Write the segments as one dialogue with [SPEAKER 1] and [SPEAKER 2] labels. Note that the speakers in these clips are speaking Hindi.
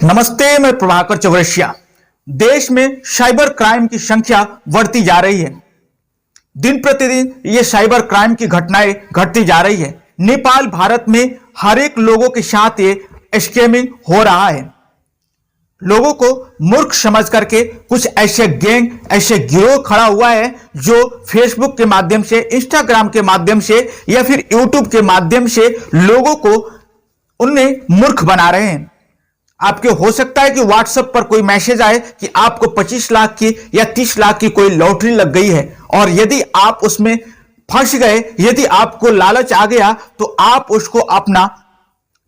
[SPEAKER 1] नमस्ते, मैं प्रभाकर चौरसिया। देश में साइबर क्राइम की संख्या बढ़ती जा रही है। दिन प्रतिदिन ये साइबर क्राइम की घटनाएं घटती जा रही है। नेपाल भारत में हर एक लोगों के साथ ये स्कैमिंग हो रहा है। लोगों को मूर्ख समझ करके कुछ ऐसे गैंग, ऐसे गिरोह खड़ा हुआ है जो फेसबुक के माध्यम से, इंस्टाग्राम के माध्यम से या फिर यूट्यूब के माध्यम से लोगों को उन्हें मूर्ख बना रहे हैं। आपके हो सकता है कि व्हाट्सएप पर कोई मैसेज आए कि आपको 25 लाख की या 30 लाख की कोई लॉटरी लग गई है, और यदि आप उसमें फंस गए, यदि आपको लालच आ गया तो आप उसको अपना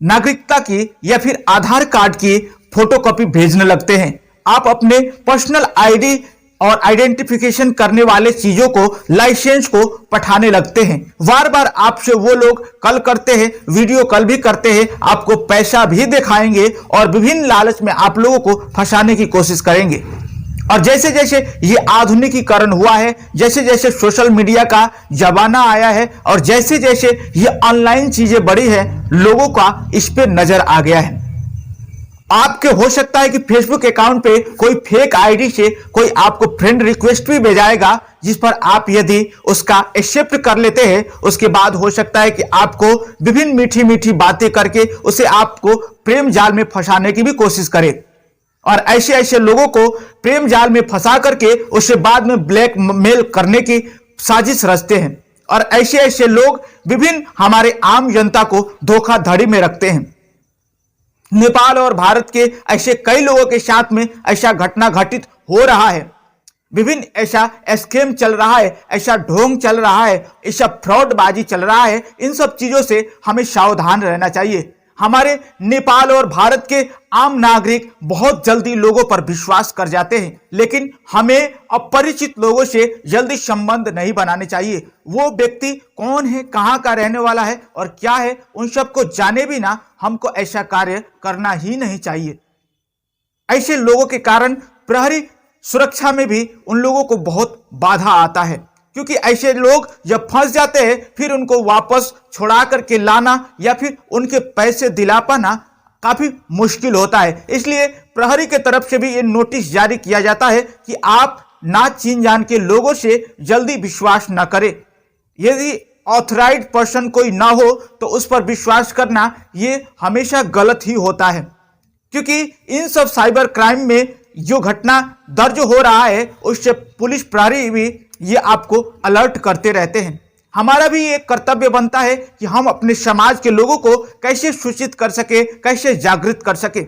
[SPEAKER 1] नागरिकता की या फिर आधार कार्ड की फोटोकॉपी भेजने लगते हैं। आप अपने पर्सनल आईडी और आइडेंटिफिकेशन करने वाले चीजों को, लाइसेंस को पठाने लगते हैं। बार बार आपसे वो लोग कॉल करते हैं, वीडियो कॉल भी करते हैं, आपको पैसा भी दिखाएंगे और विभिन्न लालच में आप लोगों को फंसाने की कोशिश करेंगे। और जैसे जैसे ये आधुनिकीकरण हुआ है, जैसे जैसे सोशल मीडिया का जमाना आया है और जैसे जैसे ये ऑनलाइन चीजें बढ़ी है, लोगों का इस पे नजर आ गया है। आपके हो सकता है कि फेसबुक अकाउंट पे कोई फेक आईडी से कोई आपको फ्रेंड रिक्वेस्ट भी भेजाएगा, जिस पर आप यदि उसका एक्सेप्ट कर लेते हैं, उसके बाद हो सकता है कि आपको विभिन्न मीठी मीठी बातें करके उसे आपको प्रेम जाल में फंसाने की भी कोशिश करे। और ऐसे ऐसे लोगों को प्रेम जाल में फंसा करके उससे बाद में ब्लैकमेल करने की साजिश रचते हैं। और ऐसे ऐसे लोग विभिन्न हमारे आम जनता को धोखाधड़ी में रखते हैं। नेपाल और भारत के ऐसे कई लोगों के साथ में ऐसा घटना घटित हो रहा है। विभिन्न ऐसा स्कैम चल रहा है, ऐसा ढोंग चल रहा है, ऐसा फ्रॉडबाजी चल रहा है। इन सब चीजों से हमें सावधान रहना चाहिए। हमारे नेपाल और भारत के आम नागरिक बहुत जल्दी लोगों पर विश्वास कर जाते हैं, लेकिन हमें अपरिचित लोगों से जल्दी संबंध नहीं बनाने चाहिए। वो व्यक्ति कौन है, कहाँ का रहने वाला है और क्या है, उन सबको जाने भी ना, हमको ऐसा कार्य करना ही नहीं चाहिए। ऐसे लोगों के कारण प्रहरी सुरक्षा में भी उन लोगों को बहुत बाधा आता है, क्योंकि ऐसे लोग जब फंस जाते हैं फिर उनको वापस छुड़ा करके लाना या फिर उनके पैसे दिला पाना काफी मुश्किल होता है। इसलिए प्रहरी के तरफ से भी ये नोटिस जारी किया जाता है कि आप ना चीन जान के लोगों से जल्दी विश्वास न करें। यदि ऑथराइज्ड पर्सन कोई ना हो तो उस पर विश्वास करना ये हमेशा गलत ही होता है, क्योंकि इन सब साइबर क्राइम में जो घटना दर्ज हो रहा है उससे पुलिस प्रहरी भी ये आपको अलर्ट करते रहते हैं। हमारा भी एक कर्तव्य बनता है कि हम अपने समाज के लोगों को कैसे सूचित कर सके, कैसे जागृत कर सके।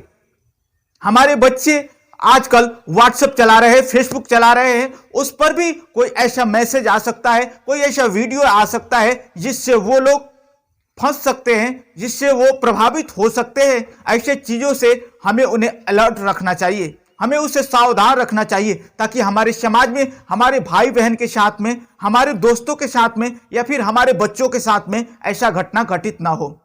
[SPEAKER 1] हमारे बच्चे आजकल व्हाट्सएप चला रहे हैं, फेसबुक चला रहे हैं, उस पर भी कोई ऐसा मैसेज आ सकता है, कोई ऐसा वीडियो आ सकता है जिससे वो लोग फंस सकते हैं, जिससे वो प्रभावित हो सकते हैं। ऐसे चीजों से हमें उन्हें अलर्ट रखना चाहिए, हमें उसे सावधान रखना चाहिए, ताकि हमारे समाज में, हमारे भाई बहन के साथ में, हमारे दोस्तों के साथ में या फिर हमारे बच्चों के साथ में ऐसा घटना घटित ना हो।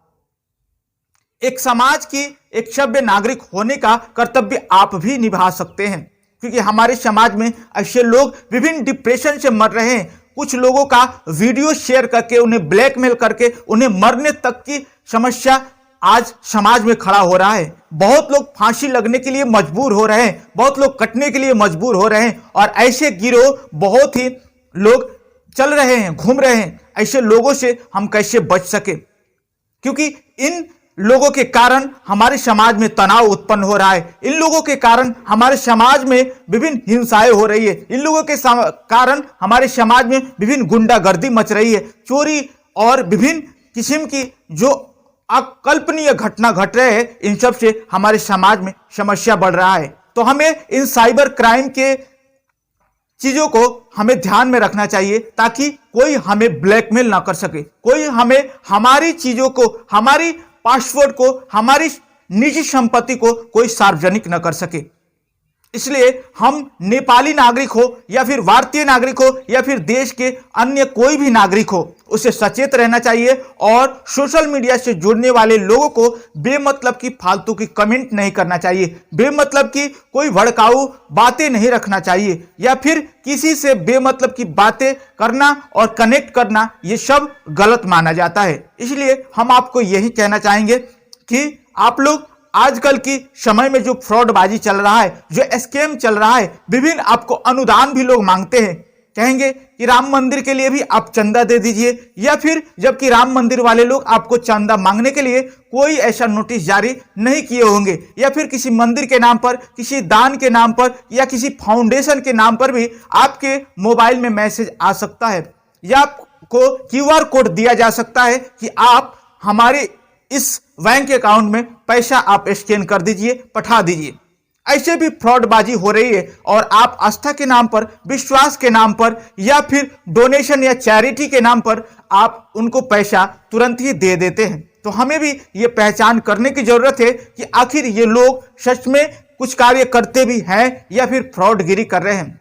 [SPEAKER 1] एक समाज की एक सभ्य नागरिक होने का कर्तव्य आप भी निभा सकते हैं, क्योंकि हमारे समाज में ऐसे लोग विभिन्न डिप्रेशन से मर रहे हैं। कुछ लोगों का वीडियो शेयर करके, उन्हें ब्लैकमेल करके, उन्हें मरने तक की समस्या आज समाज में खड़ा हो रहा है। बहुत लोग फांसी लगने के लिए मजबूर हो रहे हैं, बहुत लोग कटने के लिए मजबूर हो रहे हैं, और ऐसे गिरोह बहुत ही लोग चल रहे हैं, घूम रहे हैं। ऐसे लोगों से हम कैसे बच सके, क्योंकि इन लोगों के कारण हमारे समाज में तनाव उत्पन्न हो रहा है। इन लोगों के कारण हमारे समाज में विभिन्न हिंसाएं हो रही है। इन लोगों के कारण हमारे समाज में विभिन्न गुंडागर्दी मच रही है, चोरी और विभिन्न किस्म की जो अकल्पनीय घटना घट रहे हैं। इन सब से हमारे समाज में समस्या बढ़ रहा है। तो हमें इन साइबर क्राइम के चीजों को हमें ध्यान में रखना चाहिए, ताकि कोई हमें ब्लैकमेल ना कर सके, कोई हमें हमारी चीजों को, हमारी पासवर्ड को, हमारी निजी संपत्ति को कोई सार्वजनिक न कर सके। इसलिए हम नेपाली नागरिक हो या फिर भारतीय नागरिक हो या फिर देश के अन्य कोई भी नागरिक हो, उसे सचेत रहना चाहिए और सोशल मीडिया से जुड़ने वाले लोगों को बेमतलब की फालतू की कमेंट नहीं करना चाहिए, बेमतलब की कोई भड़काऊ बातें नहीं रखना चाहिए, या फिर किसी से बेमतलब की बातें करना और कनेक्ट करना, ये सब गलत माना जाता है। इसलिए हम आपको यही कहना चाहेंगे कि आप लोग आजकल की समय में जो फ्रॉडबाजी चल रहा है, जो स्कैम चल रहा है, विभिन्न आपको अनुदान भी लोग मांगते हैं, कहेंगे कि राम मंदिर के लिए भी आप चंदा दे दीजिए, या फिर जबकि राम मंदिर वाले लोग आपको चंदा मांगने के लिए कोई ऐसा नोटिस जारी नहीं किए होंगे, या फिर किसी मंदिर के नाम पर, किसी दान के नाम पर, या किसी फाउंडेशन के नाम पर भी आपके मोबाइल में मैसेज आ सकता है, या आपको QR कोड दिया जा सकता है कि आप हमारे इस बैंक अकाउंट में पैसा आप स्कैन कर दीजिए, पठा दीजिए। ऐसे भी फ्रॉडबाजी हो रही है और आप आस्था के नाम पर, विश्वास के नाम पर, या फिर डोनेशन या चैरिटी के नाम पर आप उनको पैसा तुरंत ही दे देते हैं। तो हमें भी ये पहचान करने की जरूरत है कि आखिर ये लोग सच में कुछ कार्य करते भी हैं या फिर फ्रॉडगिरी कर रहे हैं।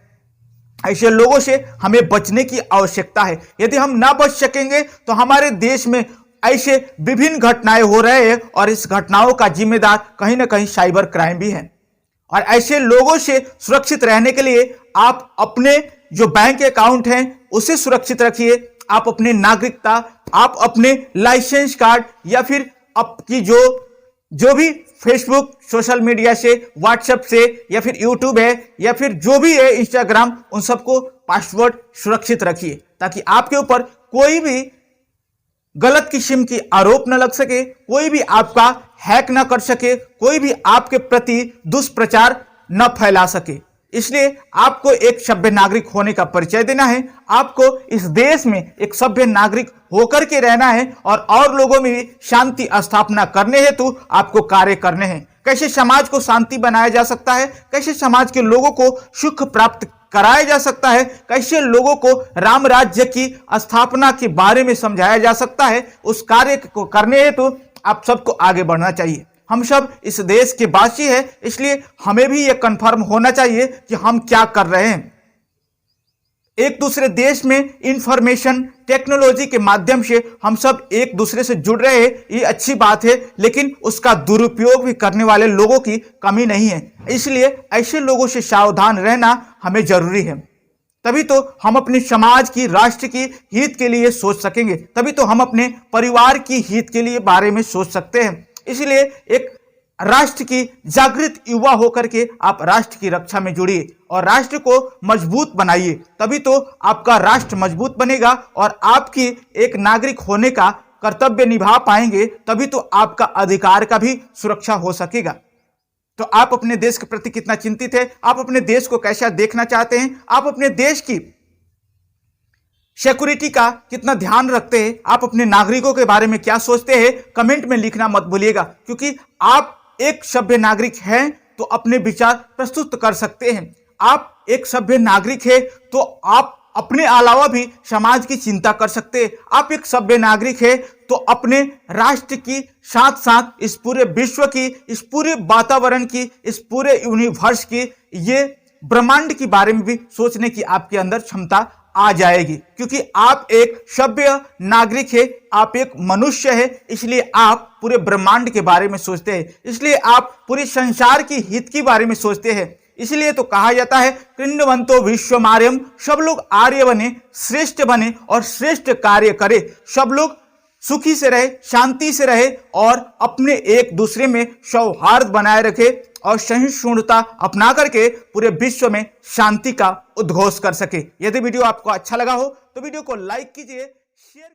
[SPEAKER 1] ऐसे लोगों से हमें बचने की आवश्यकता है। यदि हम ना बच सकेंगे तो हमारे देश में ऐसे विभिन्न घटनाएं हो रहे हैं और इस घटनाओं का जिम्मेदार कहीं ना कहीं साइबर क्राइम भी है। और ऐसे लोगों से सुरक्षित रहने के लिए आप अपने जो बैंक अकाउंट हैं उसे सुरक्षित रखिए। आप अपने नागरिकता, आप अपने लाइसेंस कार्ड, या फिर आपकी जो भी फेसबुक, सोशल मीडिया से, व्हाट्सएप से, या फिर यूट्यूब है, या फिर जो भी है इंस्टाग्राम, उन सबको पासवर्ड सुरक्षित रखिए ताकि आपके ऊपर कोई भी गलत किस्म की आरोप न लग सके, कोई भी आपका हैक न कर सके, कोई भी आपके प्रति दुष्प्रचार न फैला सके। इसलिए आपको एक सभ्य नागरिक होने का परिचय देना है। आपको इस देश में एक सभ्य नागरिक होकर के रहना है और लोगों में भी शांति स्थापना करने हेतु आपको कार्य करने हैं। कैसे समाज को शांति बनाया जा सकता है, कैसे समाज के लोगों को सुख प्राप्त कराया जा सकता है, कैसे लोगों को राम राज्य की स्थापना के बारे में समझाया जा सकता है, उस कार्य को करने हेतु आप सबको आगे बढ़ना चाहिए। हम सब इस देश के वासी हैं, इसलिए हमें भी यह कन्फर्म होना चाहिए कि हम क्या कर रहे हैं। एक दूसरे देश में इंफॉर्मेशन टेक्नोलॉजी के माध्यम से हम सब एक दूसरे से जुड़ रहे हैं, ये अच्छी बात है, लेकिन उसका दुरुपयोग भी करने वाले लोगों की कमी नहीं है। इसलिए ऐसे लोगों से सावधान रहना हमें जरूरी है। तभी तो हम अपने समाज की, राष्ट्र की हित के लिए सोच सकेंगे, तभी तो हम अपने परिवार की हित के लिए बारे में सोच सकते हैं। इसलिए एक राष्ट्र की जागृत युवा होकर के आप राष्ट्र की रक्षा में जुड़िए और राष्ट्र को मजबूत बनाइए, तभी तो आपका राष्ट्र मजबूत बनेगा और आपकी एक नागरिक होने का कर्तव्य निभा पाएंगे, तभी तो आपका अधिकार का भी सुरक्षा हो सकेगा। तो आप अपने देश के प्रति कितना चिंतित है, आप अपने देश को कैसा देखना चाहते हैं, आप अपने देश की सिक्योरिटी का कितना ध्यान रखते हैं, आप अपने नागरिकों के बारे में क्या सोचते हैं, कमेंट में लिखना मत भूलिएगा। क्योंकि आप एक सभ्य नागरिक हैं तो अपने विचार प्रस्तुत कर सकते हैं। आप एक सभ्य नागरिक हैं तो आप अपने अलावा भी समाज की चिंता कर सकते हैं। आप एक सभ्य नागरिक हैं तो अपने राष्ट्र की साथ साथ इस पूरे विश्व की, इस पूरे वातावरण की, इस पूरे यूनिवर्स की, ये ब्रह्मांड के बारे में भी सोचने की आपके अंदर क्षमता आ जाएगी। क्योंकि आप एक सभ्य नागरिक है, आप एक मनुष्य है, इसलिए आप पूरे ब्रह्मांड के बारे में सोचते हैं, इसलिए आप पूरे संसार की हित के बारे में सोचते हैं। इसलिए तो कहा जाता है कृण्वंतो विश्वमार्यम, सब लोग आर्य बने, श्रेष्ठ बने और श्रेष्ठ कार्य करे, सब लोग सुखी से रहे, शांति से रहे और अपने एक दूसरे में सौहार्द बनाए रखे और सहिष्णुता अपना करके पूरे विश्व में शांति का उद्घोष कर सके। यदि वीडियो आपको अच्छा लगा हो तो वीडियो को लाइक कीजिए, शेयर